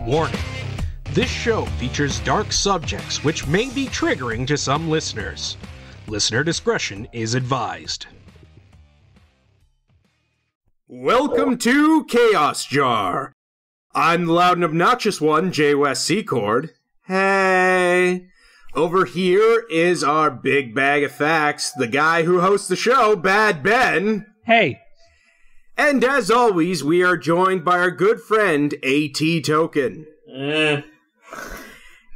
warning. This show features dark subjects which may be triggering to some listeners. Listener discretion is advised. Welcome to Chaos Jar. I'm the loud and obnoxious one, J Wes Secord. Hey. Over here is our big bag of facts, the guy who hosts the show, Bad Ben. Hey. And as always, we are joined by our good friend, A.T. Token.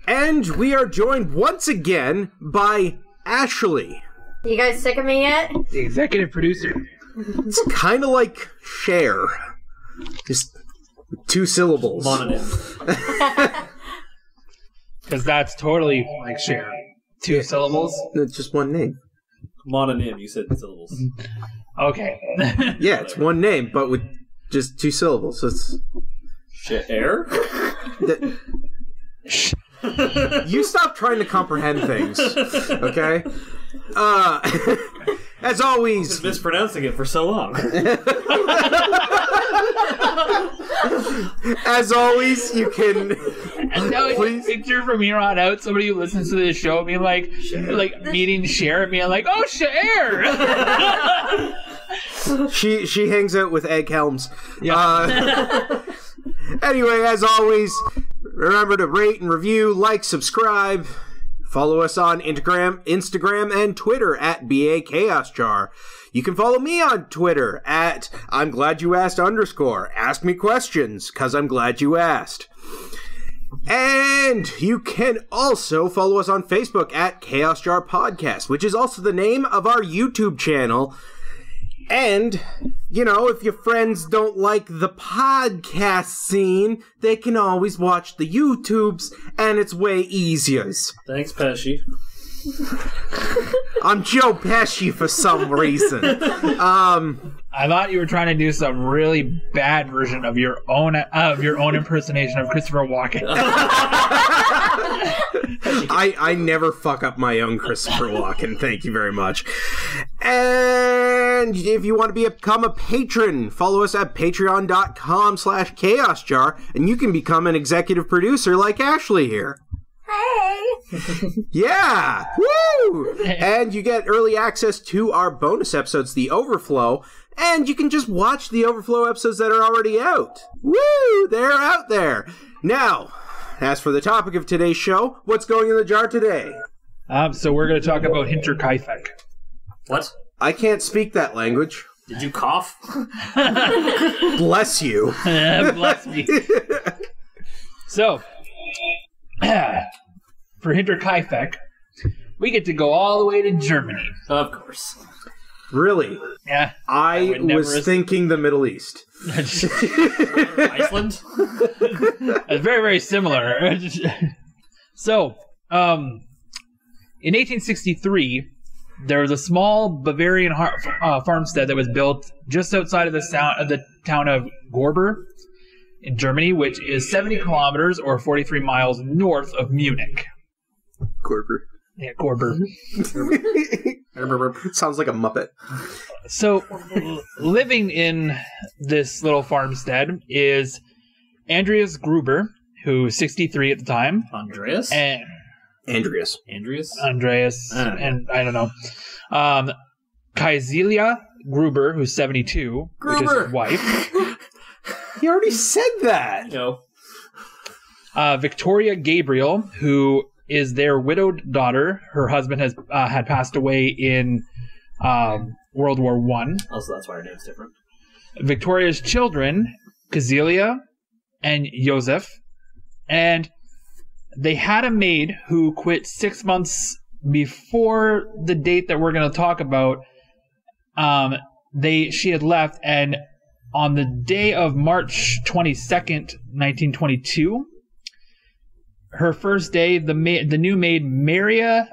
And we are joined once again by Ashley. You guys sick of me yet? The executive producer. It's kind of like Cher. Just 2 syllables. Mononym. Because that's totally like Cher. 2 syllables? It's just one name. Mononym, you said syllables. Okay. Yeah, it's one name, but with just 2 syllables. So it's... Cher? You stop trying to comprehend things, okay? As always... I've been mispronouncing it for so long. As always, you can... And now I can picture from here on out somebody who listens to this show being like meeting Cher and being like, oh, Cher! She hangs out with Egg Helms. Yeah. Anyway, as always, remember to rate and review, like, subscribe. Follow us on Instagram and Twitter at BA Chaos Jar. You can follow me on Twitter at I'm Glad You Asked _ Ask me questions, cause I'm glad you asked. And you can also follow us on Facebook at Chaos Jar Podcast, which is also the name of our YouTube channel. And, you know, if your friends don't like the podcast scene, they can always watch the YouTubes, and it's way easier. Thanks, Pesci. I'm Joe Pesci for some reason. I thought you were trying to do some really bad version of your own impersonation of Christopher Walken. I never fuck up my own Christopher Walken. Thank you very much. And if you want to become a patron, follow us at patreon.com/chaosjar, and you can become an executive producer like Ashley here. Hey! Yeah! Woo! And you get early access to our bonus episodes, The Overflow, and you can just watch the Overflow episodes that are already out. Woo! They're out there. Now, as for the topic of today's show, what's going in the jar today? So we're going to talk about Hinterkaifeck. What? I can't speak that language. Did you cough? Bless you. Bless me. So, for Hinterkaifeck, we get to go all the way to Germany. Of course. Really? Yeah. I was thinking the Middle East. Iceland? It's very, very similar. So, in 1863, there was a small Bavarian farmstead that was built just outside of the town of Gorber in Germany, which is 70 kilometers or 43 miles north of Munich. Gorber. Yeah, Gorber. Sounds like a Muppet. So, living in this little farmstead is Andreas Gruber, who's 63 at the time. Andreas? And Andreas. And I don't know. Kaiselia Gruber, who's 72, which is his wife. He already said that. No. Victoria Gabriel, who is their widowed daughter. Her husband had passed away in World War I. Also, that's why her name's different. Victoria's children, Kazelia and Joseph, and they had a maid who quit 6 months before the date that we're going to talk about. She had left, and on the day of March 22nd, 1922, her first day, the new maid, Maria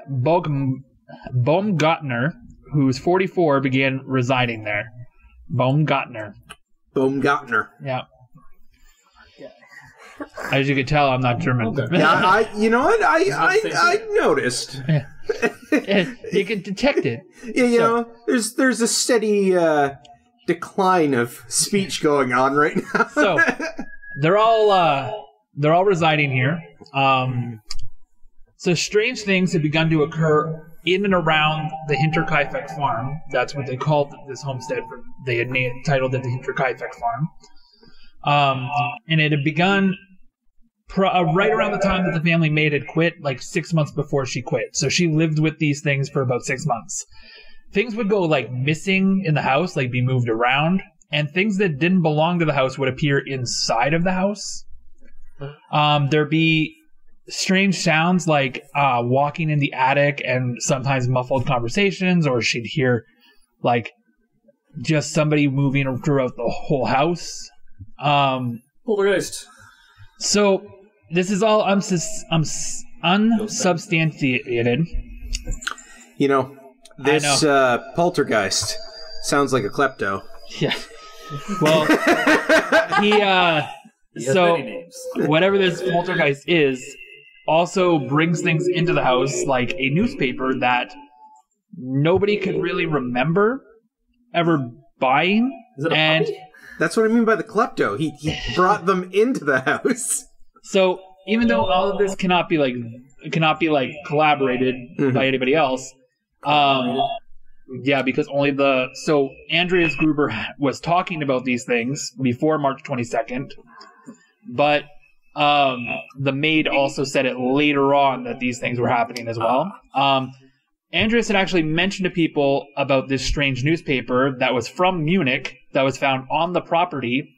Baumgartner, who's 44, began residing there. Baumgartner. Yeah. As you can tell, I'm not German. Okay. Yeah, you know what? I noticed. Yeah. You can detect it. Yeah, you know, there's a steady decline of speech going on right now. So they're all they're all residing here. So strange things have begun to occur in and around the Hinterkaifeck farm. That's what they called this homestead. They had titled it the Hinterkaifeck farm. And it had begun right around the time that the family maid had quit, like 6 months before she quit. So she lived with these things for about 6 months. Things would go like missing in the house, like be moved around, and things that didn't belong to the house would appear inside of the house. There'd be strange sounds like walking in the attic and sometimes muffled conversations, or she'd hear like just somebody moving throughout the whole house. Poltergeist. So this is all unsubstantiated. You know, this poltergeist sounds like a klepto. Yeah. Well, he has so many names. whatever this poltergeist is also brings things into the house, like a newspaper that nobody could really remember ever buying. Is it a puppy? That's what I mean by the klepto. He brought them into the house. So even though all of this cannot be collaborated by anybody else, yeah, because only so Andreas Gruber was talking about these things before March 22nd, but the maid also said it later on that these things were happening as well. Andreas had actually mentioned to people about this strange newspaper that was from Munich that was found on the property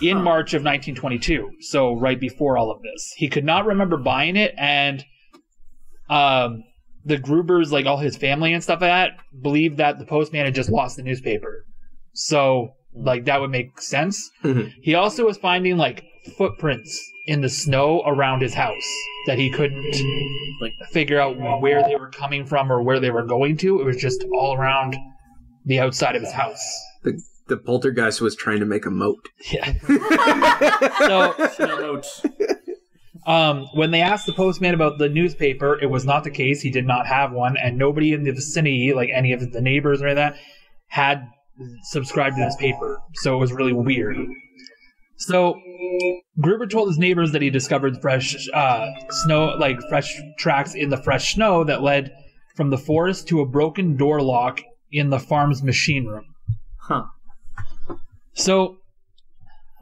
in March of 1922, so right before all of this. He could not remember buying it, and the Grubers, like all his family and stuff like that, believed that the postman had just lost the newspaper. So, like, that would make sense. Mm-hmm. He also was finding, like, footprints in the snow around his house that he couldn't figure out where they were coming from or where they were going to. It was just all around the outside of his house. The poltergeist was trying to make a moat. Yeah. So, when they asked the postman about the newspaper, it was not the case. He did not have one, and nobody in the vicinity, like any of the neighbors or that, had subscribed to this paper. So it was really weird. So Gruber told his neighbors that he discovered fresh snow, like fresh tracks in the fresh snow that led from the forest to a broken door lock in the farm's machine room. Huh. So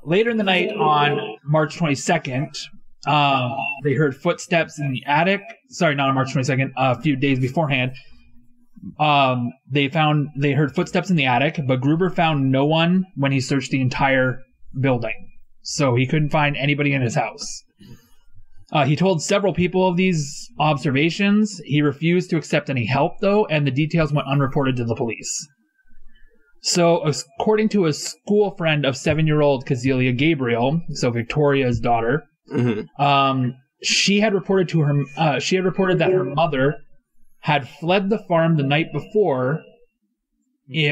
later in the night on March 22nd, they heard footsteps in the attic. Sorry, not on March 22nd, a few days beforehand. They heard footsteps in the attic, but Gruber found no one when he searched the entire building. So he couldn't find anybody in his house. He told several people of these observations. He refused to accept any help, though, and the details went unreported to the police. So, according to a school friend of 7-year-old Cazelia Gabriel, so Victoria's daughter, she had reported that her mother had fled the farm the night before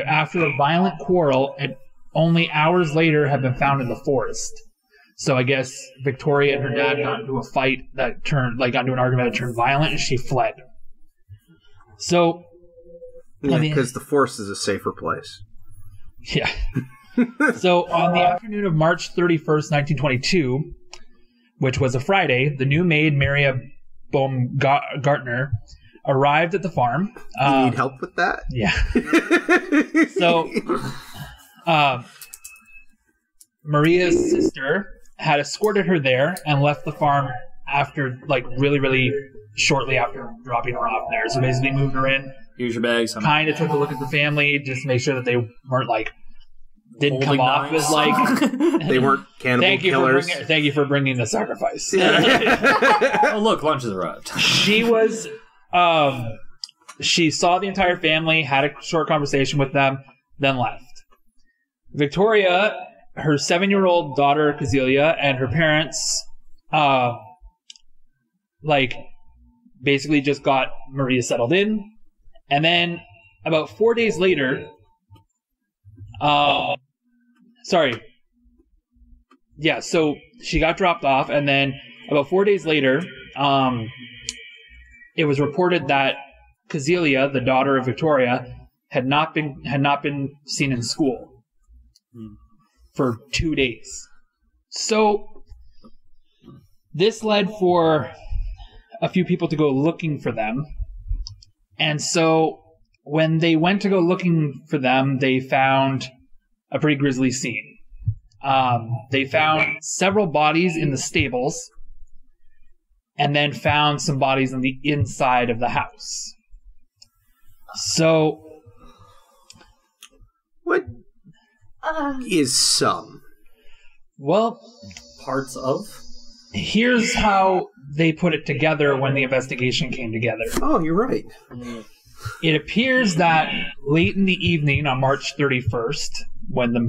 after a violent quarrel, and only hours later had been found in the forest. So I guess Victoria and her dad got into a fight that got into an argument that turned violent, and she fled. So, yeah, because the forest is a safer place. Yeah. So on the afternoon of March 31st, 1922, which was a Friday, the new maid, Maria Baumgartner, arrived at the farm. You need help with that? Yeah. So, Maria's sister had escorted her there and left the farm after, really shortly after dropping her off there. So basically moved her in. Here's your bags. Kind of took a look at the family, just to make sure that they weren't didn't come off as they weren't cannibal killers. Thank you for bringing the sacrifice. Oh, look, lunch has arrived. She was, she saw the entire family, had a short conversation with them, then left. Victoria, her 7-year-old daughter, Cazelia, and her parents, basically just got Maria settled in. And then about 4 days later, so she got dropped off, and then about 4 days later, it was reported that Cazelia, the daughter of Victoria, had not been seen in school for 2 days. So This led for a few people to go looking for them. And so when they went to go looking for them, they found a pretty grisly scene. They found several bodies in the stables and then found some bodies on the inside of the house. So... What is some? Well... Parts of? Here's how they put it together when the investigation came together. Oh, you're right. It appears that late in the evening on March 31st, when the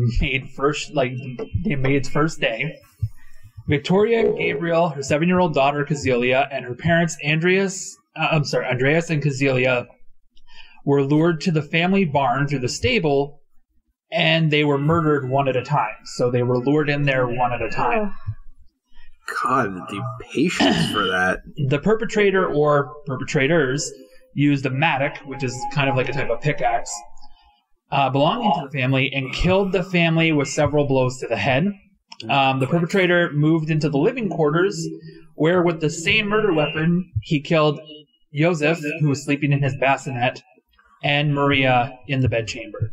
maid's first day, Victoria, Gabriel, her 7-year-old daughter Kazelia, and her parents Andreas and Kazelia were lured to the family barn through the stable, and they were murdered one at a time. So they were lured in there one at a time. God, the patience for that. The perpetrator or perpetrators used a mattock, which is kind of like a type of pickaxe, belonging to the family, and killed the family with several blows to the head. The perpetrator moved into the living quarters, where with the same murder weapon, he killed Joseph, who was sleeping in his bassinet, and Maria in the bedchamber.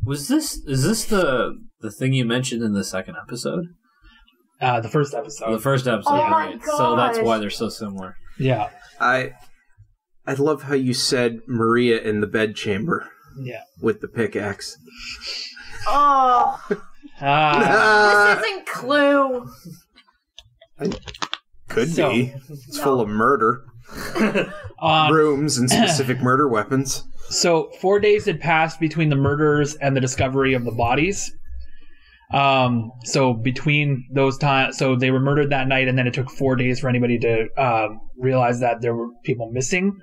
Is this the thing you mentioned in the second episode? The first episode. The first episode, Oh my right. So that's gosh. why they're so similar. Yeah. I love how you said Maria in the bedchamber Yeah. with the pickaxe. Oh, Ah. this isn't Clue. Could So- be. It's full of murder. Rooms and specific murder weapons. So 4 days had passed between the murders and the discovery of the bodies. So between those times, so they were murdered that night, and then it took 4 days for anybody to realize that there were people missing.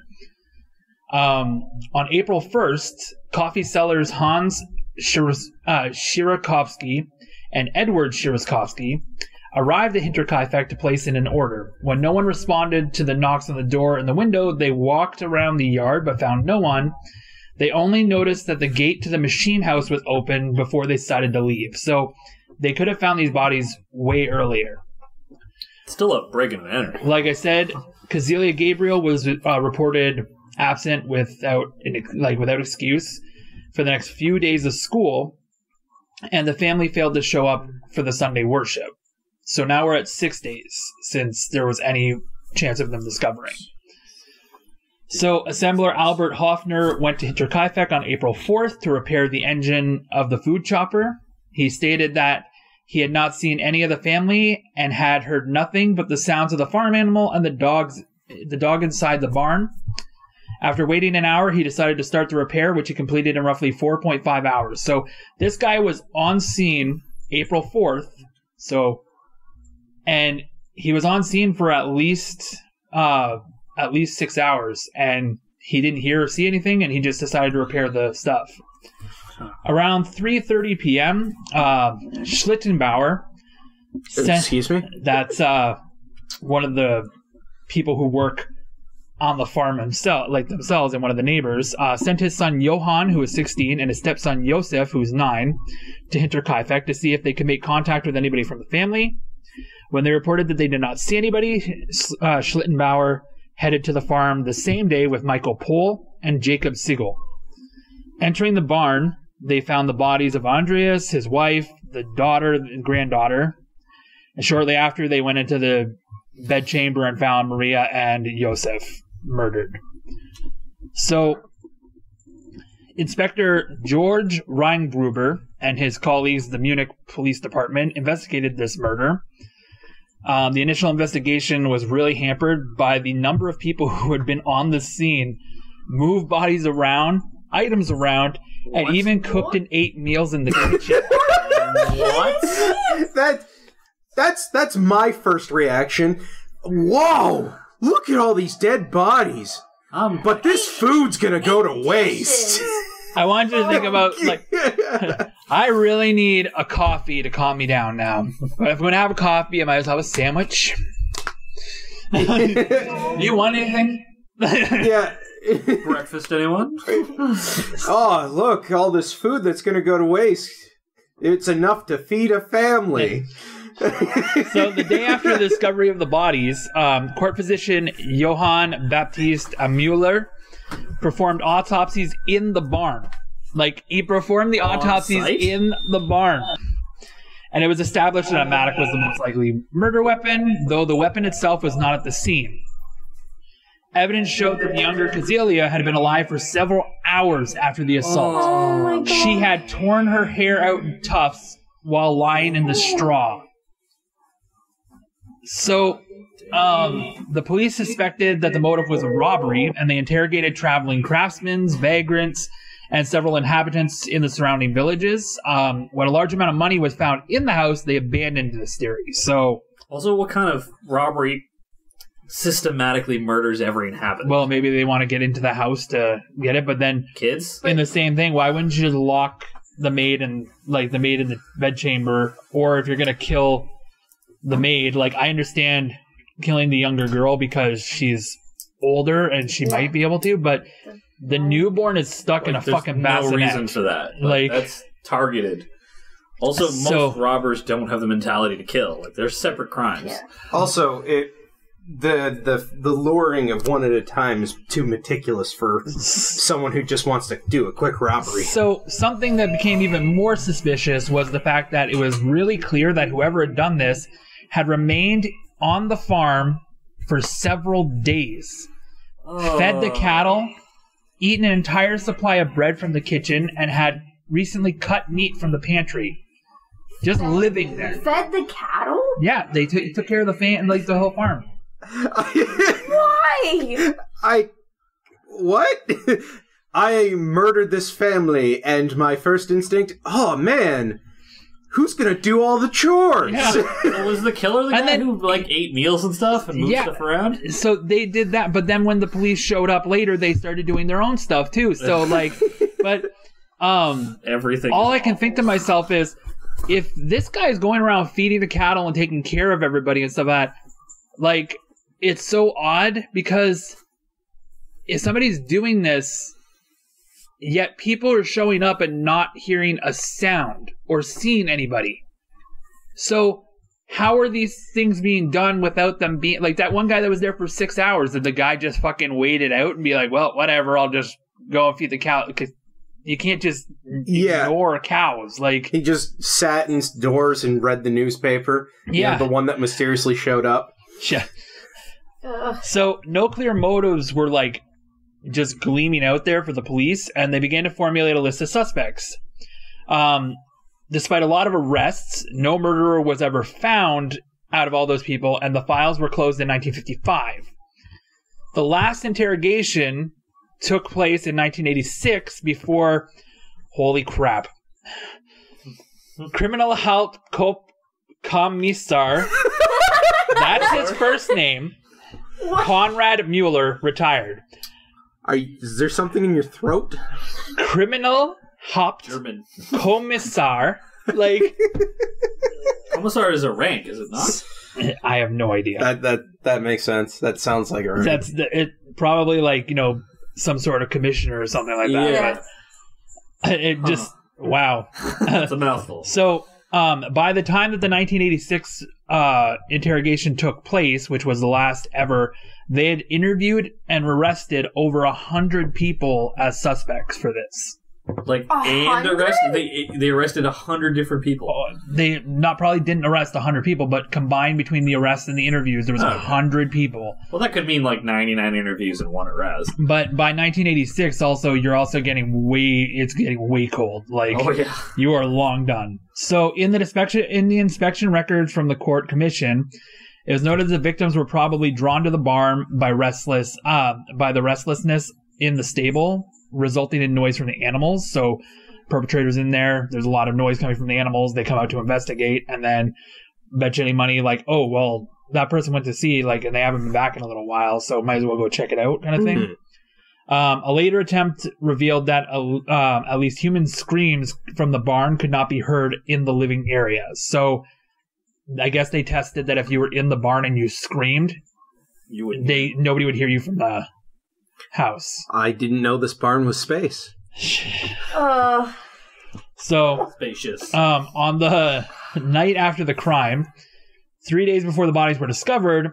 On April 1st, coffee sellers Hans Shirakovsky and Edward Shirakovsky arrived at Hinterkaifeck to place in an order. When no one responded to the knocks on the door and the window, they walked around the yard but found no one. They only noticed that the gate to the machine house was open before they decided to leave. So they could have found these bodies way earlier. Still a break and enter. Like I said, Kazelia Gabriel was reported absent without excuse for the next few days of school, and the family failed to show up for the Sunday worship. So now we're at 6 days since there was any chance of them discovering. So assembler Albert Hoffner went to Hinterkaifeck on April 4th to repair the engine of the food chopper. He stated that he had not seen any of the family and had heard nothing but the sounds of the farm animal and the dog inside the barn. After waiting an hour, he decided to start the repair, which he completed in roughly 4.5 hours. So this guy was on scene April 4th. And he was on scene for at least 6 hours, and he didn't hear or see anything, and he just decided to repair the stuff. Around 3:30 p.m., Schlittenbauer Excuse me? That's one of the people who work on the farm themselves, and one of the neighbors, sent his son Johann, who was 16, and his stepson Josef, who was 9, to Hinterkaifeck to see if they could make contact with anybody from the family. When they reported that they did not see anybody, Schlittenbauer headed to the farm the same day with Michael Pohl and Jacob Siegel. Entering the barn, they found the bodies of Andreas, his wife, the daughter and granddaughter. And shortly after, they went into the bedchamber and found Maria and Josef murdered. So, Inspector George Reingruber and his colleagues, the Munich Police Department, investigated this murder. The initial investigation was really hampered by the number of people who had been on the scene, moved bodies around, items around, and even cooked and ate meals in the kitchen. What? That's my first reaction. Whoa! Look at all these dead bodies. But this food's gonna go to waste. I want you to think about, I really need a coffee to calm me down now. But if I'm going to have a coffee, I might as well have a sandwich. Do you want anything? Yeah. Breakfast, anyone? Oh, look, all this food that's gonna go to waste. It's enough to feed a family. So the day after the discovery of the bodies, court physician Johann Baptist Mueller performed autopsies in the barn. Like, he performed the autopsies site? in the barn. And it was established that a mattock was the most likely murder weapon, though the weapon itself was not at the scene. Evidence showed that the younger Kazelia had been alive for several hours after the assault. Oh my god. She had torn her hair out in tufts while lying in the straw. So, the police suspected that the motive was a robbery, and they interrogated traveling craftsmen, vagrants, and several inhabitants in the surrounding villages. When a large amount of money was found in the house, they abandoned this theory. So, Also, what kind of robbery systematically murders every inhabitant? well, maybe they want to get into the house to get it, but then Kids? in the same thing, why wouldn't you just lock the maid in the bedchamber? Or if you're gonna kill the maid, like, I understand killing the younger girl because she's older and she might be able to, but the newborn is stuck in a There's fucking no bassinet. reason for that. Like- That's targeted. Also, most robbers don't have the mentality to kill. Like, they're separate crimes. Yeah. Also, the luring of one at a time is too meticulous for someone who just wants to do a quick robbery. So something that became even more suspicious was the fact that it was really clear that whoever had done this had remained on the farm for several days, fed the cattle, eaten an entire supply of bread from the kitchen, and had recently cut meat from the pantry. Just living there. Fed the cattle? Yeah, they took care of the whole farm. Why? What? I murdered this family, and my first instinct, oh man, who's gonna do all the chores? Yeah. Well, was the killer the guy And then- who, like, ate meals and stuff and moved Yeah. stuff around? So they did that, but then when the police showed up later, they started doing their own stuff too. So like, but Everything. all is I can awful. think to myself is, if this guy is going around feeding the cattle and taking care of everybody and stuff like that, like, it's so odd because if somebody's doing this, yet people are showing up and not hearing a sound or seeing anybody. So how are these things being done without them being, like, that one guy that was there for 6 hours, did the guy just fucking wait it out and be like, well, whatever, I'll just go and feed the cow? Because you can't just ignore cows. Like, He just sat indoors and read the newspaper. Yeah. The one that mysteriously showed up. yeah. Ugh. So no clear motives were, like, just gleaming out there for the police, and they began to formulate a list of suspects. Despite a lot of arrests, no murderer was ever found out of all those people, and the files were closed in 1955. The last interrogation took place in 1986 before, holy crap, Kriminalhauptkommissar, that's his first name, Konrad Mueller, retired. Is there something in your throat? Kriminalhauptkommissar, like, Commissar is a rank, is it not? I have no idea. That makes sense. That sounds like a rank. That's it. Probably like, some sort of commissioner or something like that. Yeah. But it just wow. It's a mouthful. So, by the time that the 1986 interrogation took place, which was the last ever, they had interviewed and arrested over 100 people as suspects for this. Like, 100? and arrested. They arrested 100 different people. They probably didn't arrest 100 people, but combined between the arrests and the interviews, there was 100 people. Well, that could mean like 99 interviews and one arrest. But by 1986, also, you're also getting way cold. Like, Oh yeah. you are long done. So in the inspection records from the court commission, it was noted that the victims were probably drawn to the barn by the restlessness in the stable, resulting in noise from the animals. So perpetrators in there's a lot of noise coming from the animals. They come out to investigate, and then bet you any money, like, oh, well, that person went to see, like, and they haven't been back in a little while, so might as well go check it out, kind of thing. A later attempt revealed that at least human screams from the barn could not be heard in the living areas. So I guess they tested that if you were in the barn and you screamed, nobody would hear you from the house. I didn't know this barn was space. So, Spacious. on the night after the crime, 3 days before the bodies were discovered,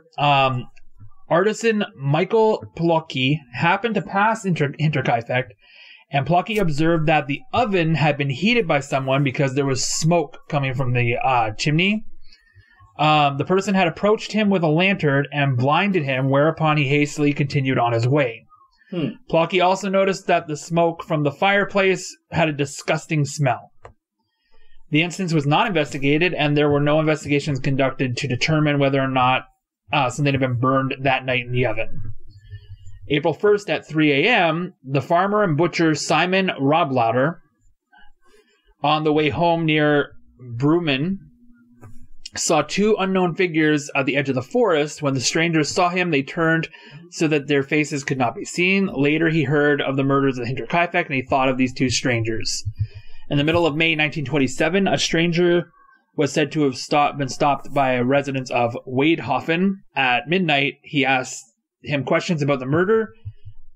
artisan Michael Plotke happened to pass Hinterkaifeck, and Plotke observed that the oven had been heated by someone because there was smoke coming from the chimney. The person had approached him with a lantern and blinded him, whereupon he hastily continued on his way. Plotke also noticed that the smoke from the fireplace had a disgusting smell. The instance was not investigated, and there were no investigations conducted to determine whether or not something had been burned that night in the oven. April 1st at 3 a.m., the farmer and butcher Simon Roblauter, on the way home near Bruman, saw two unknown figures at the edge of the forest. When the strangers saw him, they turned so that their faces could not be seen. Later, he heard of the murders of Hinterkaifeck, and he thought of these two strangers. In the middle of May 1927, a stranger was said to have been stopped by a resident of Wadehofen. At midnight, he asked him questions about the murder,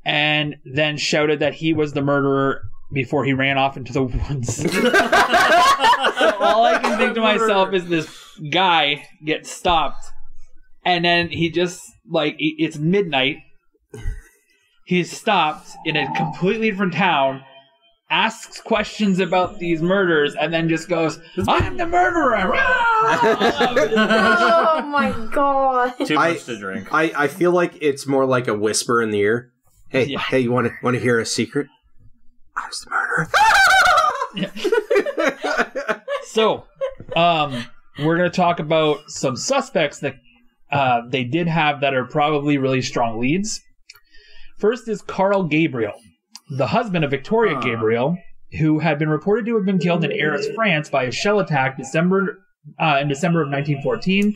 and then shouted that he was the murderer before he ran off into the woods. So all I can think to myself is this guy gets stopped, and then he just, like, it's midnight, he's stopped in a completely different town, asks questions about these murders, and then just goes, "I am the murderer!" Oh my god. Too much to drink. I feel like it's more like a whisper in the ear. Hey, Yeah. hey, you want to hear a secret? I was the murderer. So, we're going to talk about some suspects that they did have that are probably really strong leads. First is Carl Gabriel, the husband of Victoria Gabriel, who had been reported to have been killed in Arras, France by a shell attack in December of 1914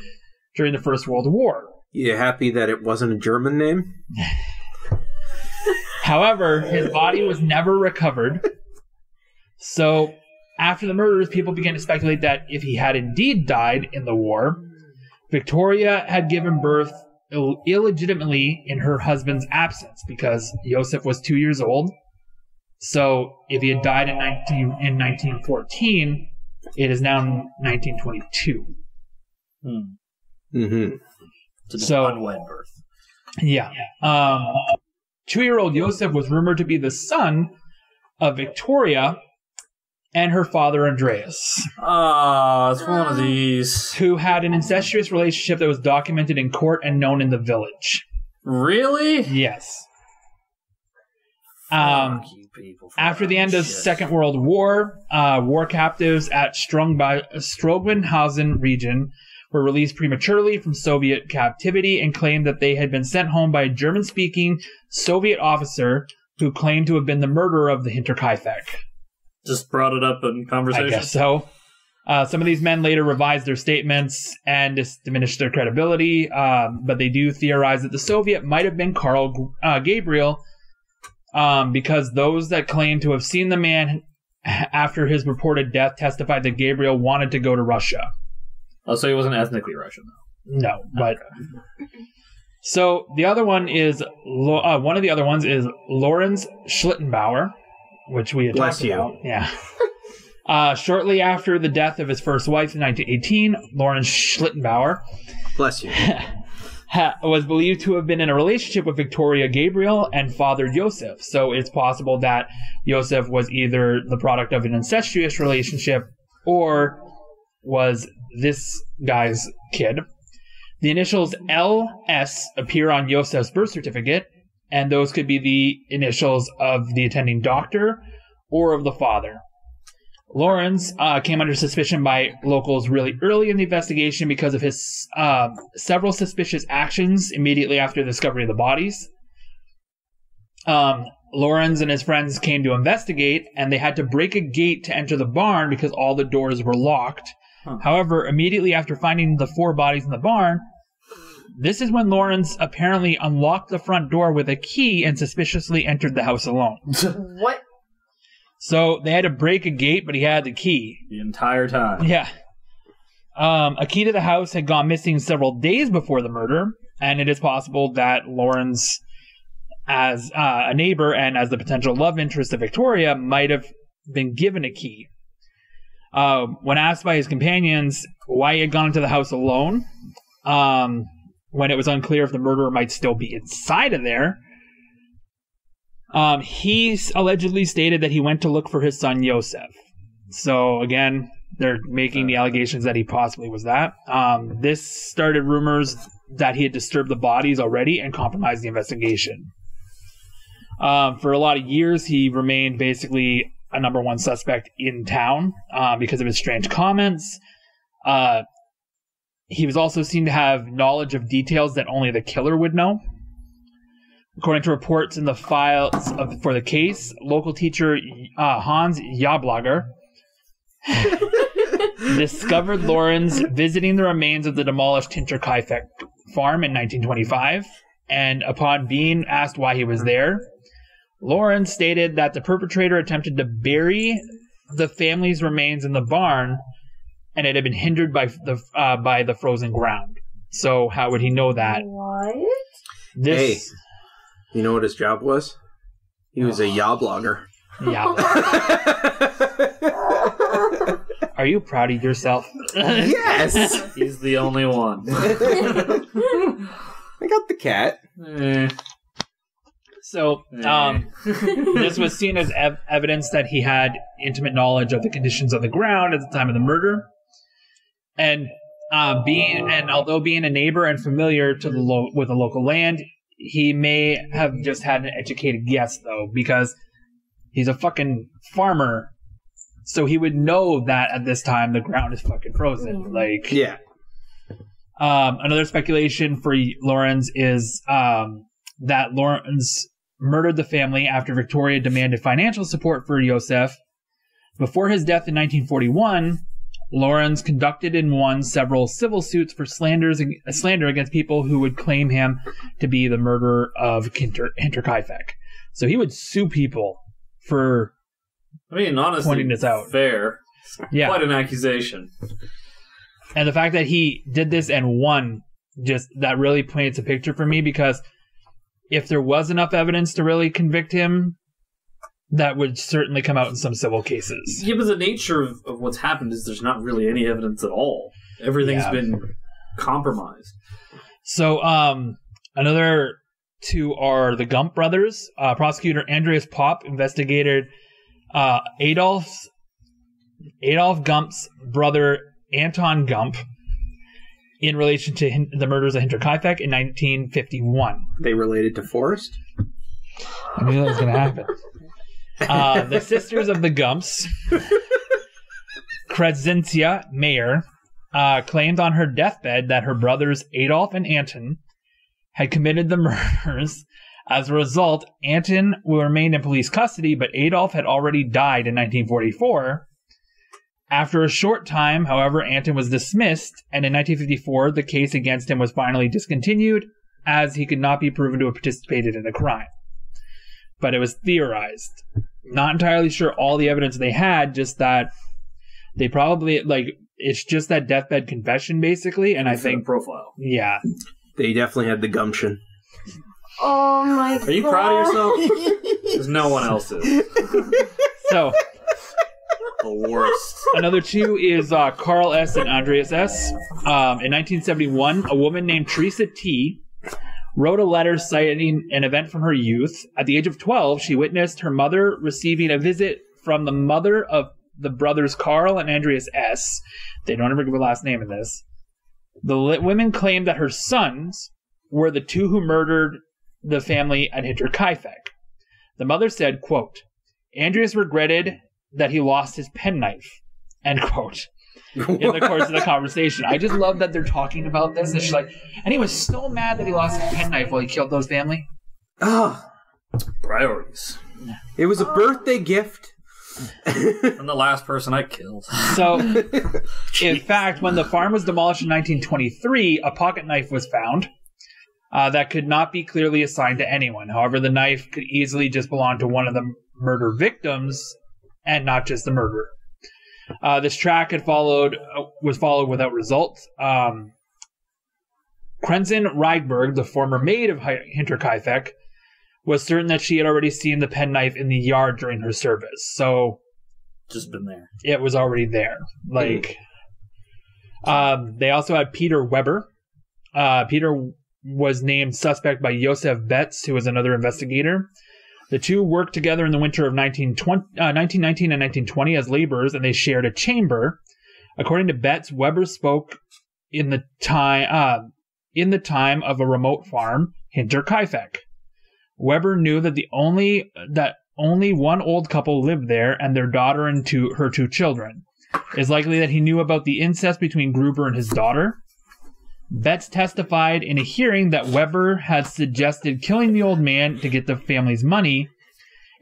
during the First World War. You happy that it wasn't a German name? However, his body was never recovered. So, after the murders, people began to speculate that if he had indeed died in the war, Victoria had given birth illegitimately in her husband's absence because Joseph was 2 years old. So, if he had died in 1914, it is now 1922. Mm-hmm. So, unwed birth. Yeah. 2-year-old Joseph was rumored to be the son of Victoria and her father Andreas, It's one of these. who had an incestuous relationship that was documented in court and known in the village. Really? Yes. Fuck you people for After the that end of shit. Second World War, war captives at Strogenhausen region were released prematurely from Soviet captivity and claimed that they had been sent home by a German-speaking Soviet officer who claimed to have been the murderer of the Hinterkaifeck. Just brought it up in conversation. I guess so. Some of these men later revised their statements and diminished their credibility, but they do theorize that the Soviet might have been Carl Gabriel, because those that claim to have seen the man after his reported death testified that Gabriel wanted to go to Russia. Oh, so he wasn't ethnically Russian, though. No, but... So, the other one is... one of the other ones is Lorenz Schlittenbauer, which we had Bless talked you. about. Yeah. Shortly after the death of his first wife in 1918, Lorenz Schlittenbauer Bless you. was believed to have been in a relationship with Victoria Gabriel and fathered Joseph. So it's possible that Joseph was either the product of an incestuous relationship or was this guy's kid. The initials LS appear on Joseph's birth certificate, and those could be the initials of the attending doctor or of the father. Lawrence came under suspicion by locals really early in the investigation because of his several suspicious actions immediately after the discovery of the bodies. Lawrence and his friends came to investigate, and they had to break a gate to enter the barn because all the doors were locked. However, immediately after finding the 4 bodies in the barn, this is when Lawrence apparently unlocked the front door with a key and suspiciously entered the house alone. What? So they had to break a gate, but he had the key. The entire time. Yeah. A key to the house had gone missing several days before the murder, and it is possible that Lawrence, as a neighbor and as the potential love interest of Victoria, might have been given a key. When asked by his companions why he had gone into the house alone, when it was unclear if the murderer might still be inside of there, he allegedly stated that he went to look for his son Yosef. So again, they're making the allegations that he possibly was that. This started rumors that he had disturbed the bodies already and compromised the investigation. For a lot of years, he remained basically a number one suspect in town because of his strange comments. He was also seen to have knowledge of details that only the killer would know. According to reports in the files for the case, local teacher Hans Jablager discovered Lorenz visiting the remains of the demolished Hinterkaifeck farm in 1925, and upon being asked why he was there, Lorenz stated that the perpetrator attempted to bury the family's remains in the barn, and it had been hindered by the frozen ground. So how would he know that? What? Hey, you know what his job was? He was a Jablager. Yeah. Are you proud of yourself? Yes! He's the only one. I got the cat. So, this was seen as evidence that he had intimate knowledge of the conditions of the ground at the time of the murder. And although being a neighbor and familiar to with the local land, he may have just had an educated guess, though, because he's a fucking farmer. So he would know that at this time the ground is fucking frozen. Like, yeah. Another speculation for Lorenz is that Lorenz murdered the family after Victoria demanded financial support for Yosef. Before his death in 1941, Lorenz conducted and won several civil suits for slander against people who would claim him to be the murderer of Hinterkaifeck. So he would sue people for honestly, pointing this out. Fair. Yeah. Quite an accusation. And the fact that he did this and won, just that really paints a picture for me, because if there was enough evidence to really convict him, that would certainly come out in some civil cases. Yeah, but the nature of what's happened is there's not really any evidence at all. Everything's been compromised. So, another two are the Gump brothers. Prosecutor Andreas Popp investigated Adolf Gump's brother Anton Gump in relation to the murders of Hinterkaifeck in 1951. They related to Forrest? I knew that was going to happen. The sisters of the Gumps, Crescencia Mayer, claimed on her deathbed that her brothers Adolf and Anton had committed the murders. As a result, Anton remained in police custody, but Adolf had already died in 1944. After a short time, however, Anton was dismissed, and in 1954, the case against him was finally discontinued, as he could not be proven to have participated in the crime. But it was theorized. Not entirely sure all the evidence they had, just that they probably, it's just that deathbed confession, basically, and I think... profile. Yeah. They definitely had the gumption. Oh my god. Are you proud of yourself? Because no one else is. So... The worst. Another two is Carl S. and Andreas S. In 1971, a woman named Teresa T. wrote a letter citing an event from her youth. At the age of 12, she witnessed her mother receiving a visit from the mother of the brothers Carl and Andreas S. They don't ever give a last name in this. The women claimed that her sons were the two who murdered the family at Hinterkaifeck. The mother said, quote, Andreas regretted that he lost his penknife, end quote, in the course of the conversation. I just love that they're talking about this. And she's like, and he was so mad that he lost his penknife while he killed those family. Oh, priorities. It was a birthday gift. I'm the last person I killed. So, in fact, when the farm was demolished in 1923, a pocket knife was found that could not be clearly assigned to anyone. However, the knife could easily just belong to one of the murder victims and not just the murderer. This track was followed without results. Krenzen Rydberg, the former maid of Hinterkaifeck, was certain that she had already seen the penknife in the yard during her service. So just been there. It was already there. Like, they also had Peter Weber. Peter was named suspect by Josef Betts, who was another investigator. The two worked together in the winter of 1919 and 1920 as laborers, and they shared a chamber. According to Betts, Weber spoke in the time of a remote farm, Hinterkaifeck. Weber knew that only one old couple lived there, and their daughter and her two children. It's likely that he knew about the incest between Gruber and his daughter. Betts testified in a hearing that Weber had suggested killing the old man to get the family's money,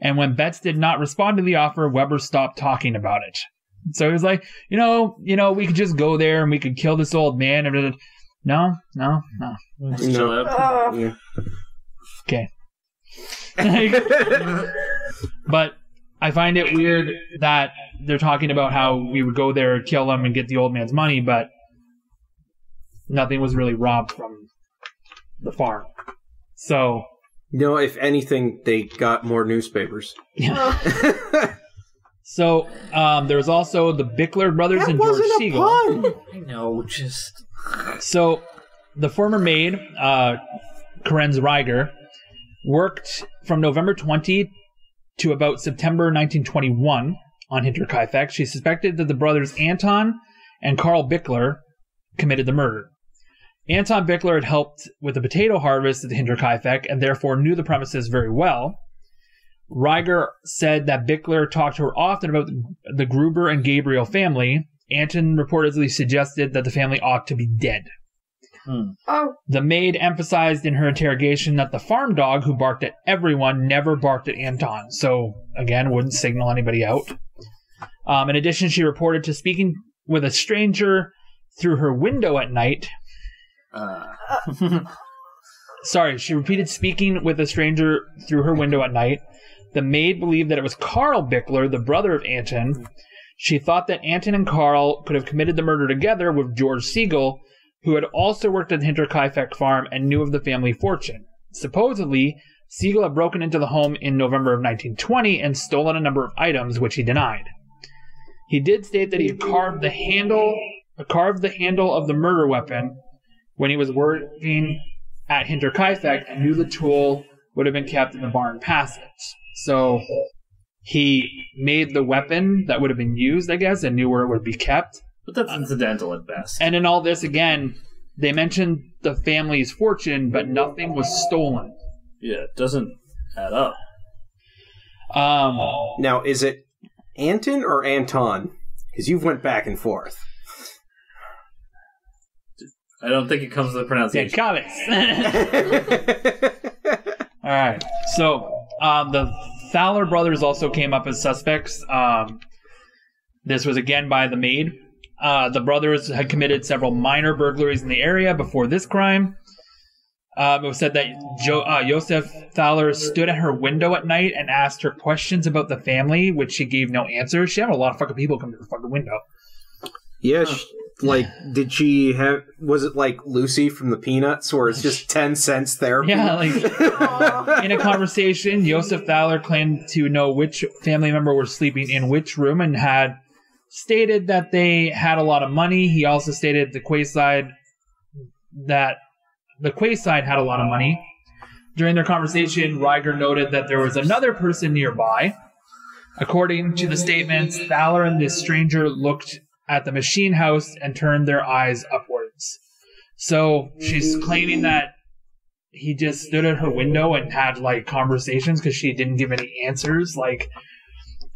and when Betts did not respond to the offer, Weber stopped talking about it. So he was like, we could just go there and we could kill this old man. No. Okay. But I find it weird that they're talking about how we would go there, kill him, and get the old man's money, but nothing was really robbed from the farm. So, if anything, they got more newspapers. Yeah. So, there was also the Bickler brothers and George Siegel. I know, just... So, the former maid, Karenz Reiger, worked from November 20 to about September 1921 on Hinterkaifeck. She suspected that the brothers Anton and Carl Bickler committed the murder. Anton Bickler had helped with the potato harvest at the Hinterkaifeck and therefore knew the premises very well. Reiger said that Bickler talked to her often about the Gruber and Gabriel family. Anton reportedly suggested that the family ought to be dead. The maid emphasized in her interrogation that the farm dog who barked at everyone never barked at Anton, so again wouldn't signal anybody out. In addition, she reported to speaking with a stranger through her window at night. She repeated speaking with a stranger through her window at night. The maid believed that it was Carl Bickler, the brother of Anton. She thought that Anton and Carl could have committed the murder together with George Siegel, who had also worked at the Hinterkaifeck farm and knew of the family fortune. Supposedly, Siegel had broken into the home in November of 1920 and stolen a number of items, which he denied. He did state that he had carved the handle of the murder weapon when he was working at Hinterkaifeck and knew the tool would have been kept in the barn passage. So he made the weapon that would have been used, I guess, and knew where it would be kept. But that's incidental at best. And in all this, again, they mentioned the family's fortune, but nothing was stolen. Yeah, it doesn't add up. Now, is it Anton or Anton? Because you've went back and forth. I don't think it comes to the pronunciation. All right. So, the Fowler brothers also came up as suspects. This was again by the maid. The brothers had committed several minor burglaries in the area before this crime. It was said that Josef Fowler stood at her window at night and asked her questions about the family, which she gave no answers. She had a lot of fucking people come to her fucking window. Yeah, did she have, was it like Lucy from the Peanuts, where it's just 10 cents therapy? Yeah, in a conversation, Josef Fowler claimed to know which family member was sleeping in which room and had stated that they had a lot of money. He also stated the Quayside had a lot of money. During their conversation, Reiger noted that there was another person nearby. According to the statements, Fowler and this stranger looked at the machine house and turned their eyes upwards. So she's claiming that he just stood at her window and had conversations because she didn't give any answers,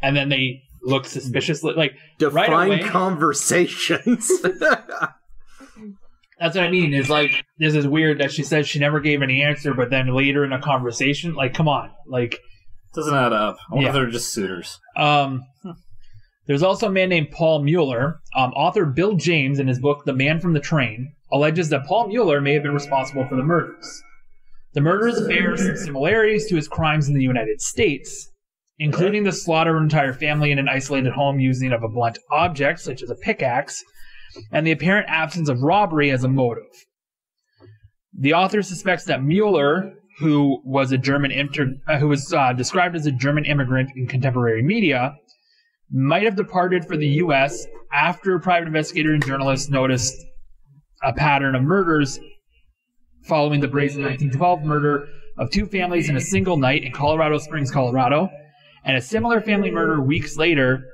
and then they looked suspiciously, define right away. Conversations. That's what I mean. Is this is weird that she says she never gave any answer, but then later in a conversation, come on, doesn't add up. I wonder if they're just suitors. There's also a man named Paul Mueller. Author Bill James, in his book The Man from the Train, alleges that Paul Mueller may have been responsible for the murders. The murders bear some similarities to his crimes in the United States, including the slaughter of an entire family in an isolated home using of a blunt object, such as a pickaxe, and the apparent absence of robbery as a motive. The author suspects that Mueller, who was described as a German immigrant in contemporary media, might have departed for the U.S. after private investigator and journalists noticed a pattern of murders following the brazen 1912 murder of 2 families in a single night in Colorado Springs, Colorado, and a similar family murder weeks later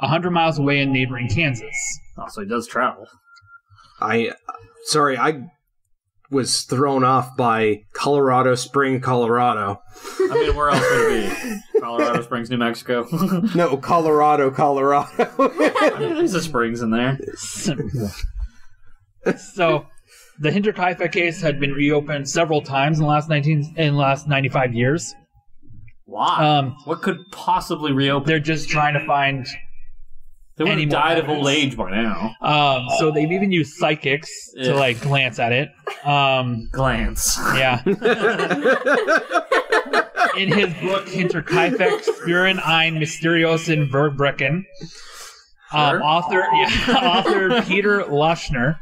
100 miles away in neighboring Kansas. Oh, so he does travel. I was thrown off by Colorado Spring, Colorado. I mean, where else would it be? Colorado Springs, New Mexico? No, Colorado. I mean, there's a springs in there. So, the Hinterkaifeck case had been reopened several times in the last 95 years. Why? What could possibly reopen? They're just trying to find... They would have died of old age by now. So they've even used psychics to glance at it. Glance. Yeah. In his book Hinterkaifeck, Spuren ein Mysteriosen Verbrechen, author Peter Luschner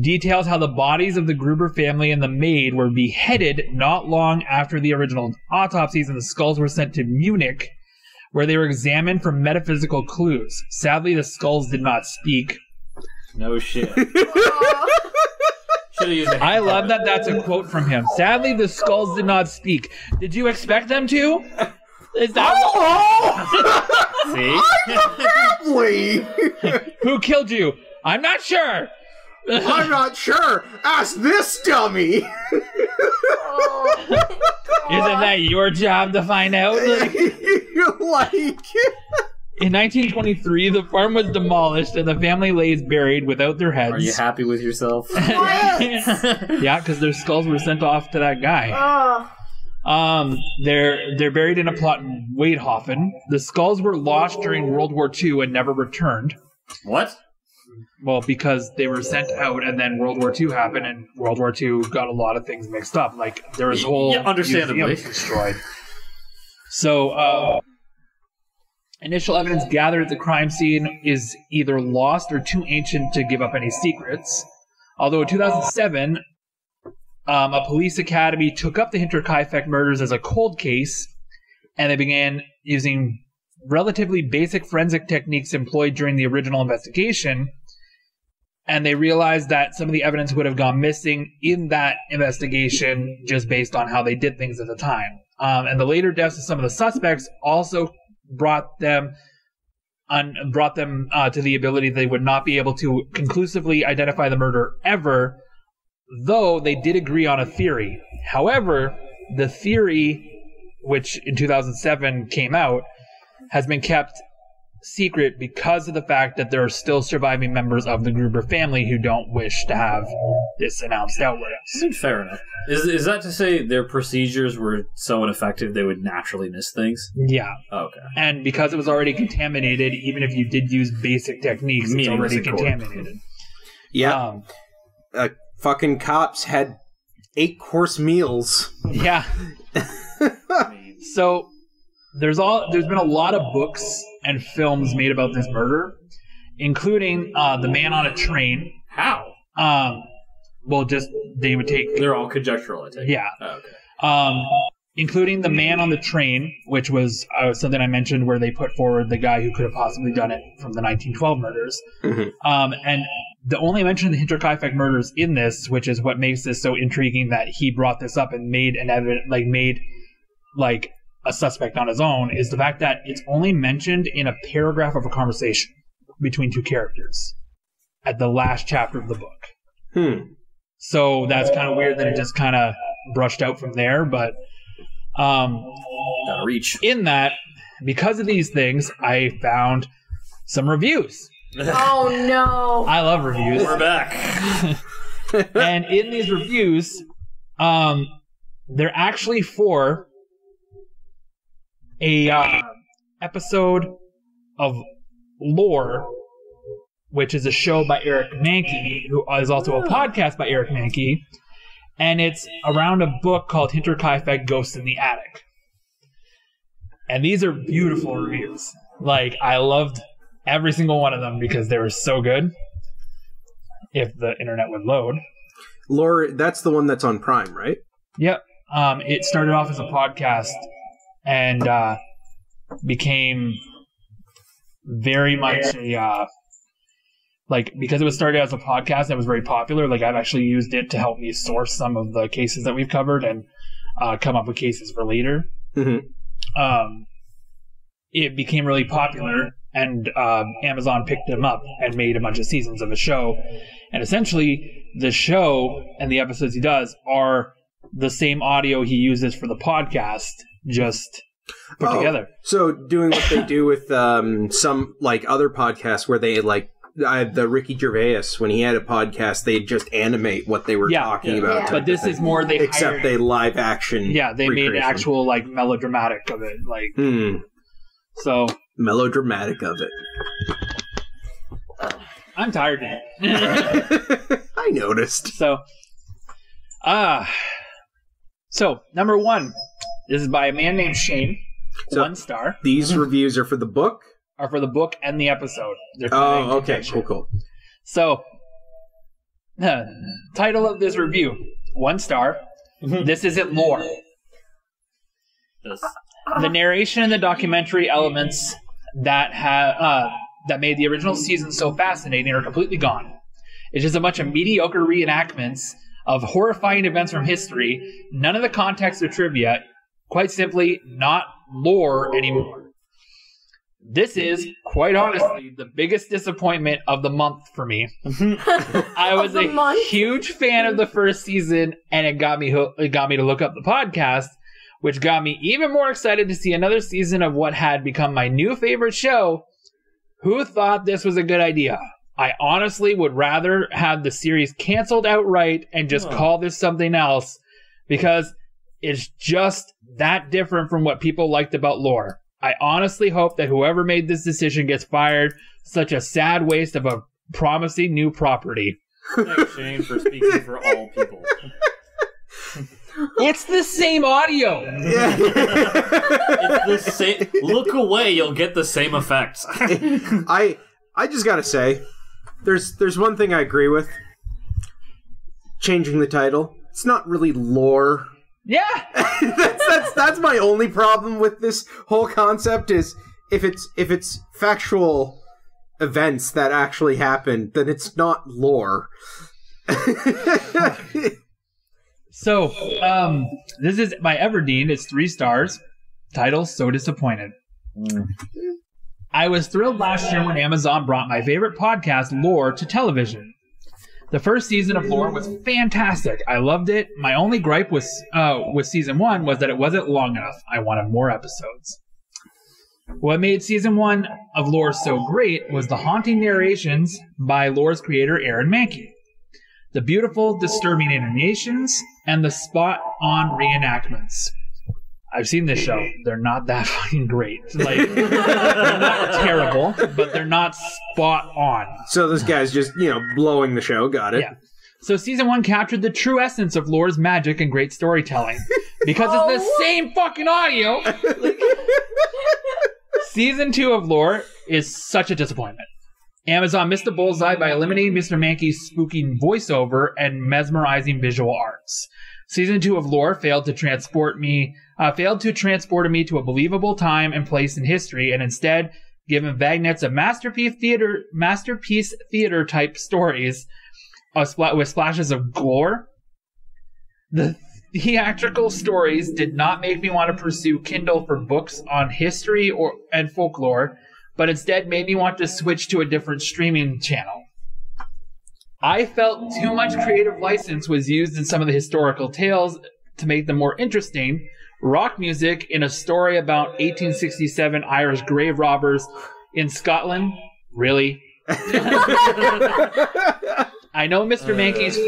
details how the bodies of the Gruber family and the maid were beheaded not long after the original autopsies, and the skulls were sent to Munich, where they were examined for metaphysical clues. Sadly, the skulls did not speak. No shit. I love that that's a quote from him. Sadly, the skulls did not speak. Did you expect them to? Is that See? Who killed you? I'm not sure. I'm not sure. Ask this dummy. Isn't that your job to find out? In 1923, the farm was demolished and the family lays buried without their heads. Are you happy with yourself? Yeah, because their skulls were sent off to that guy. They're buried in a plot in Weidhofen. The skulls were lost during World War II and never returned. What? Well, because they were sent out, and then World War II happened, and World War II got a lot of things mixed up. Like, there was a whole understandably museum destroyed. So, initial evidence gathered at the crime scene is either lost or too ancient to give up any secrets. Although in 2007, a police academy took up the Hinterkaifeck murders as a cold case, and they began using relatively basic forensic techniques employed during the original investigation, and they realized that some of the evidence would have gone missing in that investigation just based on how they did things at the time. And the later deaths of some of the suspects also brought them to the ability they would not be able to conclusively identify the murderer ever, though they did agree on a theory. However, the theory, which in 2007 came out, has been kept secret because of the fact that there are still surviving members of the Gruber family who don't wish to have this announced outward. Fair enough. Is that to say their procedures were so ineffective they would naturally miss things? Yeah. Okay. And because it was already contaminated, even if you did use basic techniques, it's already contaminated. Yeah. Fucking cops had 8-course meals. Yeah. So there's been a lot of books and films made about this murder, including The Man on a Train. How? They're all conjectural, I take it. Yeah. Oh, okay. Including The Man on the Train, which was something I mentioned where they put forward the guy who could have possibly done it from the 1912 murders. Mm-hmm. And the only mention of the Hinterkaifeck murders in this, which is what makes this so intriguing that he brought this up and made a suspect on his own, is the fact that it's only mentioned in a paragraph of a conversation between 2 characters at the last chapter of the book. So that's kind of weird that it just kind of brushed out from there, but reach. In that, because of these things, I found some reviews. Oh no. I love reviews. We're back. And in these reviews, they're actually for a episode of Lore, which is a show by Eric Mankey, who is also a podcast by Eric Mankey, and it's around a book called Hinterkaifeck Ghosts in the Attic. And these are beautiful reviews. Like, I loved every single one of them because they were so good. If the internet would load. Lore, that's the one that's on Prime, right? Yep. It started off as a podcast and became very much a because it was started as a podcast that was very popular. Like, I've actually used it to help me source some of the cases that we've covered and come up with cases for later. Mm-hmm. It became really popular, and Amazon picked him up and made a bunch of seasons of a show. And essentially, the show and the episodes he does are the same audio he uses for the podcast, just put together. So doing what they do with some other podcasts where they the Ricky Gervais, when he had a podcast, they'd just animate what they were talking about. Yeah. But this is more except they live action. Yeah, they made actual melodramatic of it. So melodramatic of it. I'm tired now. I noticed. So number 1. This is by a man named Shane. So 1 star. These reviews are for the book? Are for the book and the episode. Okay. Cool. So, title of this review, 1 star. This isn't lore. The narration and the documentary elements that made the original season so fascinating are completely gone. It's just a bunch of mediocre reenactments of horrifying events from history, none of the context or trivia, quite simply not lore anymore. This is, quite honestly, the biggest disappointment of the month for me. I was a huge fan of the first season, and it got me to look up the podcast, which got me even more excited to see another season of what had become my new favorite show. Who thought this was a good idea? I honestly would rather have the series canceled outright and just call this something else, because it's just that different from what people liked about lore. I honestly hope that whoever made this decision gets fired. Such a sad waste of a promising new property. Thanks, Shane, for speaking for all people. It's the same audio. Yeah. It's the same. Look away, you'll get the same effects. I just gotta say, there's one thing I agree with. Changing the title. It's not really lore. Yeah. that's my only problem with this whole concept is if it's factual events that actually happened, then it's not lore. So, this is by Everdeen. It's 3 stars. Title, So Disappointed. I was thrilled last year when Amazon brought my favorite podcast, Lore, to television. The first season of Lore was fantastic. I loved it. My only gripe with season 1 was that it wasn't long enough. I wanted more episodes. What made season 1 of Lore so great was the haunting narrations by Lore's creator, Aaron Mahnke. The beautiful, disturbing animations, and the spot-on reenactments. I've seen this show. They're not that fucking great. They're not terrible, but they're not spot on. So this guy's just, blowing the show. Got it. Yeah. So season 1 captured the true essence of Lore's magic and great storytelling. Because it's the same fucking audio. Season 2 of Lore is such a disappointment. Amazon missed the bullseye by eliminating Mr. Mahnke's spooky voiceover and mesmerizing visual arts. Season 2 of Lore failed to transport me to a believable time and place in history, and instead given vignettes of masterpiece theater type stories with splashes of gore. The theatrical stories did not make me want to pursue Kindle for books on history and folklore, but instead made me want to switch to a different streaming channel. I felt too much creative license was used in some of the historical tales to make them more interesting. Rock music in a story about 1867 Irish grave robbers in Scotland? Really? I know Mr. Mahnke's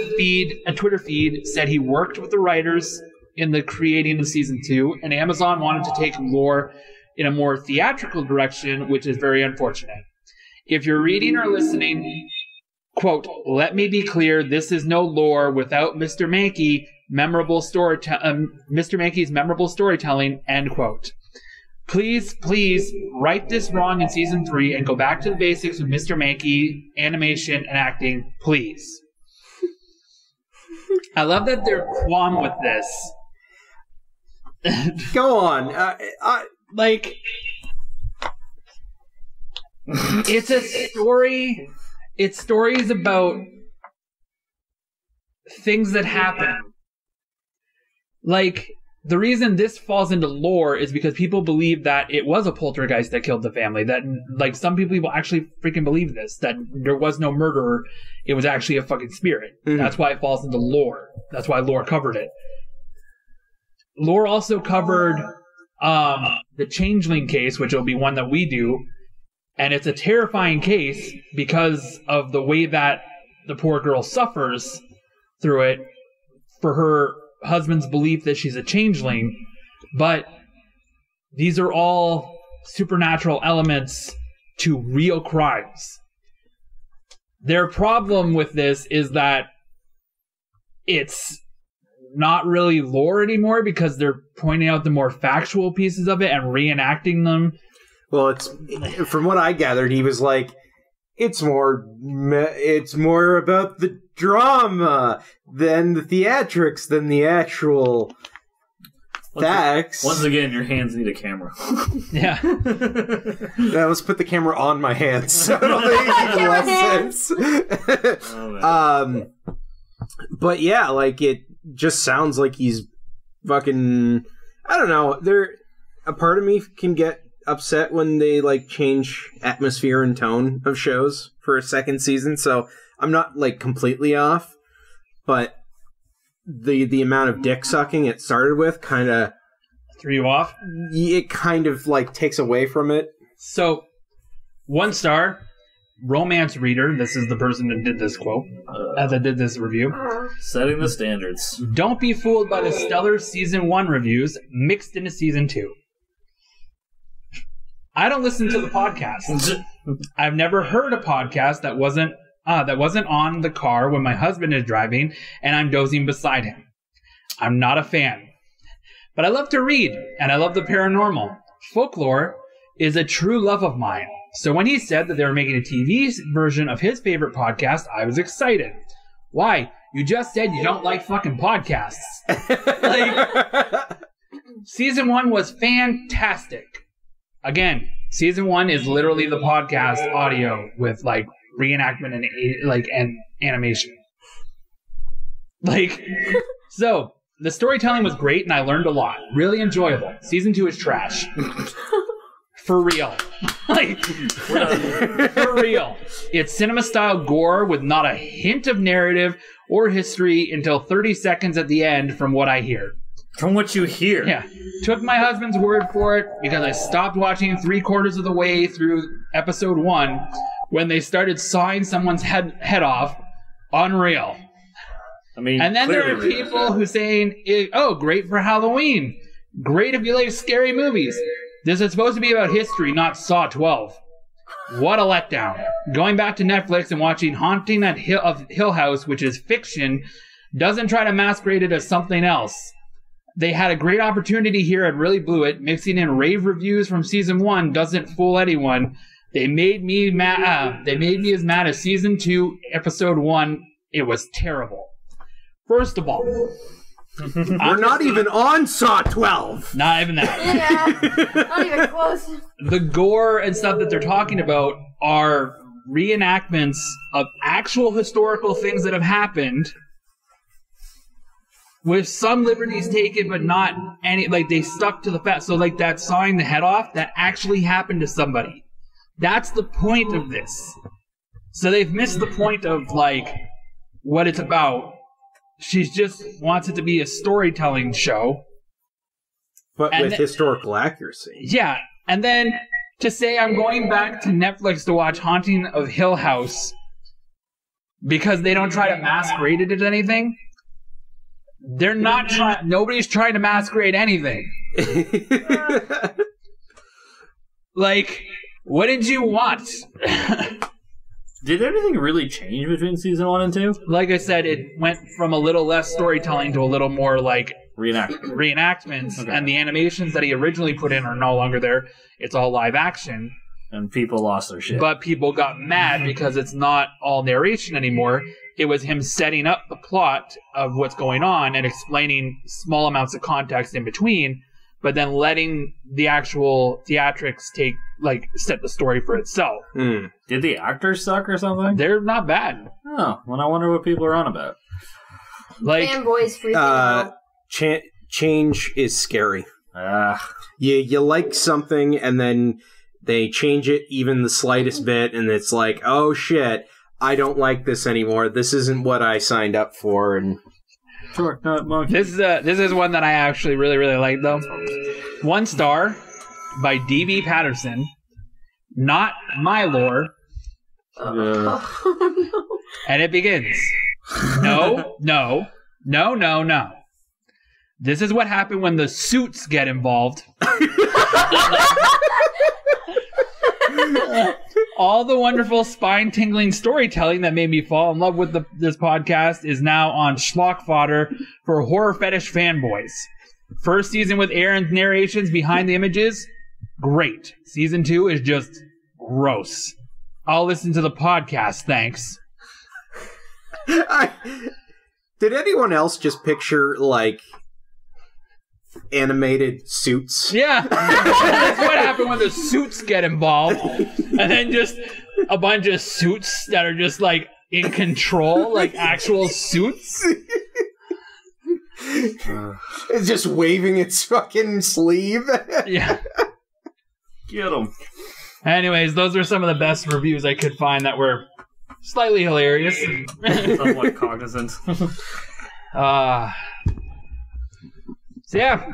Twitter feed said he worked with the writers in the creating of season 2, and Amazon wanted to take Lore in a more theatrical direction, which is very unfortunate. If you're reading or listening, quote, let me be clear, this is no lore without Mr. Mahnke's memorable storytelling, end quote. Please right this wrong in season 3 and go back to the basics with Mr. Mahnke, animation and acting, please. I love that they're qualm with this. Go on. It's a story. It's stories about things that happen. Like, the reason this falls into lore is because people believe that it was a poltergeist that killed the family. That, like, some people actually freaking believe this. That there was no murderer. It was actually a fucking spirit. Mm-hmm. That's why it falls into lore. That's why lore covered it. Lore also covered the Changeling case, which will be one that we do. And it's a terrifying case because of the way that the poor girl suffers through it for her husband's belief that she's a changeling. But these are all supernatural elements to real crimes. Their problem with this is that it's not really lore anymore because they're pointing out the more factual pieces of it and reenacting them. Well, it's from what I gathered, he was like, it's more about the drama than the theatrics than the actual facts. Once again, your hands need a camera. Yeah. Now let's put the camera on my hands. So it'll make even less sense. But yeah, like, it just sounds like he's fucking, I don't know. A part of me can get upset when they like change atmosphere and tone of shows for a second season, so I'm not like completely off, but the amount of dick sucking it started with kind of threw you off. It kind of like takes away from it. So 1 star romance reader, this is the person that did this quote, that did this review, setting the standards. Don't be fooled by the stellar season 1 reviews mixed into season 2. I don't listen to the podcast. I've never heard a podcast that wasn't on the car when my husband is driving and I'm dozing beside him. I'm not a fan. But I love to read, and I love the paranormal. Folklore is a true love of mine. So when he said that they were making a TV version of his favorite podcast, I was excited. Why? You just said you don't like fucking podcasts. Like, season 1 was fantastic. Again, season 1 is literally the podcast audio with like reenactment and animation. Like, so the storytelling was great and I learned a lot. Really enjoyable. Season 2 is trash. For real. Like, for real. It's cinema-style gore with not a hint of narrative or history until 30 seconds at the end from what I hear. From what you hear? Yeah. Took my husband's word for it because I stopped watching 3/4 of the way through episode 1 when they started sawing someone's head off. Unreal. I mean, and then there are people who saying, oh, great for Halloween. Great if you like scary movies. This is supposed to be about history, not Saw 12. What a letdown. Going back to Netflix and watching Haunting at Hill House, which is fiction, doesn't try to masquerade it as something else. They had a great opportunity here and really blew it. Mixing in rave reviews from season 1 doesn't fool anyone. They made me mad. They made me as mad as season 2, episode 1. It was terrible. First of all, we're not even on Saw 12. Not even that. Yeah, not even close. The gore and stuff that they're talking about are reenactments of actual historical things that have happened, with some liberties taken, but not any. Like, they stuck to the fact. So, like, that sawing the head off, that actually happened to somebody. That's the point of this. So they've missed the point of, like, what it's about. She just wants it to be a storytelling show. But with historical accuracy. Yeah. And then to say I'm going back to Netflix to watch Haunting of Hill House because they don't try to masquerade it as anything. They're not trying. Nobody's trying to masquerade anything. Like, what did you want? Did anything really change between season 1 and 2? Like I said, it went from a little less storytelling to a little more like reenactments. Okay. And the animations that he originally put in are no longer there. It's all live action. And people lost their shit. But people got mad because it's not all narration anymore. It was him setting up the plot of what's going on and explaining small amounts of context in between. but then letting the actual theatrics set the story for itself. Did the actors suck or something? They're not bad. Oh, well, I wonder what people are on about. Like, fanboys freaking out. Change is scary. You like something, and then they change it even the slightest bit, and it's like, oh shit, I don't like this anymore. This isn't what I signed up for. And sure, this is one that I actually really, really like, though. 1 star by D.B. Patterson. Not my lore. And it begins. No. This is what happened when the suits get involved. All the wonderful spine-tingling storytelling that made me fall in love with this podcast is now on schlock fodder for horror fetish fanboys. First season with Aaron's narrations behind the images, great. Season 2 is just gross. I'll listen to the podcast, thanks. Did anyone else just picture, like, animated suits? Yeah. That's what happened when the suits get involved. And then just a bunch of suits that are just, like, in control, like actual suits. It's just waving its fucking sleeve. Yeah. Get them. Anyways, those are some of the best reviews I could find that were slightly hilarious. Somewhat cognizant. So yeah.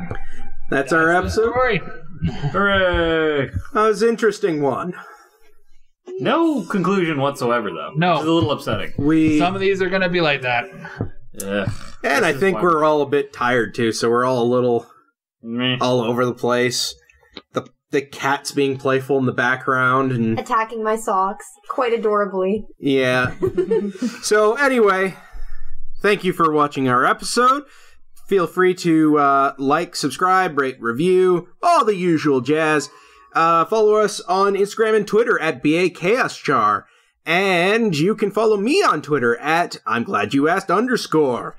That's our episode. Story. Hooray! That was an interesting one. No conclusion whatsoever, though. No. It's a little upsetting. Some of these are going to be like that. Yeah. And I think we're all a bit tired, too, so we're all a little Meh. all over the place. The cat's being playful in the background. And Attacking my socks quite adorably. yeah. So anyway, thank you for watching our episode. Feel free to like, subscribe, rate, review, all the usual jazz. Follow us on Instagram and Twitter at BAChaosJar. And you can follow me on Twitter at I'mGladYouAsked_.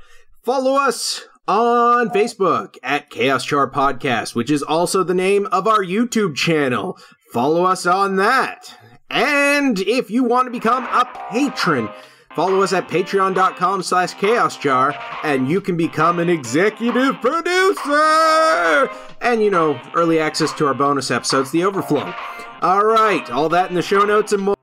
Follow us on Facebook at Chaos Jar Podcast, which is also the name of our YouTube channel. Follow us on that. And if you want to become a patron, follow us at patreon.com/chaosjar, and you can become an executive producer! And, early access to our bonus episodes, The Overflow. All right, all that in the show notes and more.